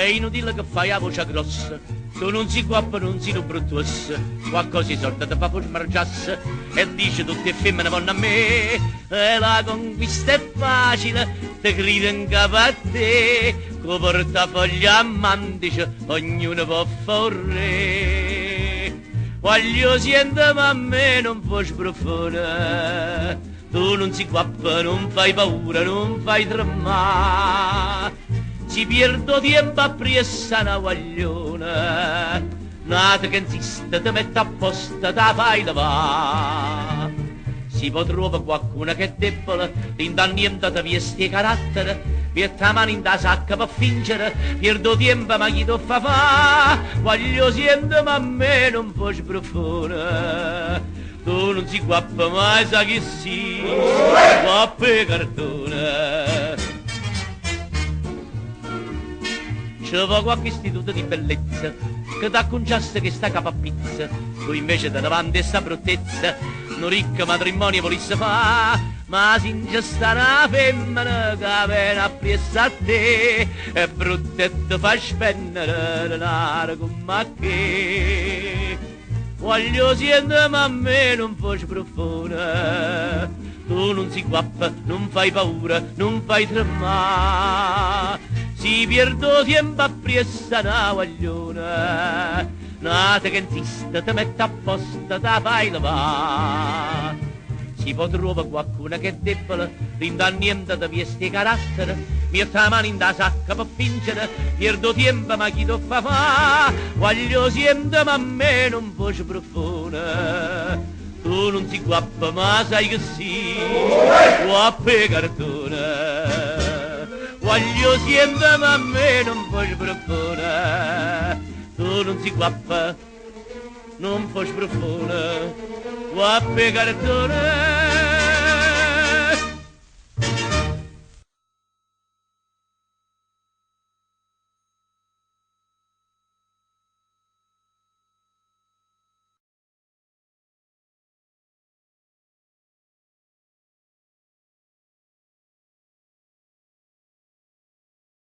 inutile che fai la voce grossa, tu non si guappa, non si bruttuossa, qualcosa si sorta da fa smargiasse e dice tutte le femmine vanno a me, e la conquista è facile, te grida in capo a te, con portafoglio a mandice, ognuno può fare. Voglio sentire ma a me non puoi sprofondere, tu non si guappa, non fai paura, non fai tremare. Si perdo tempo a pressa una guagliona, nata che insiste, ti mette apposta, te fai levare. Si può trovare qualcuno che è debole, l'indannienta ti vesti carattere, mette la mano in da sacca per fingere, perdo tempo ma chi ti fa? Voglio sentire ma a me non puoi sprofondere, tu non si guappa mai, sa che si, guappa e cartone. Ci va qualche istituto di bellezza che t'acconciasse che sta capa pizza, tu invece da davanti sta bruttezza, non ricca matrimonio volesse fa, ma since sta una femmina che viene appresso a te, è brutta e ti fa spendere denaro come che. Voglio sentire ma a me non puoi sprofondere, tu non si guappa, non fai paura, non fai tremare. Si perdo tempo a pressa una guagliona, nata che insiste, ti mette apposta, te fai levare. Si può trovare qualcuno che è debole, l'indannienta ti vesti carattere, mette la mano in da sacca per fingere, perdo tempo ma chi ti fa? Voglio sentire ma a me non puoi sprofondere, tu non si guappa ma sai che si, guappa e cartone. Voglio sentire ma a me non puoi sprofondere, tu non si guappa, non puoi sprofondere, guappa e cartone.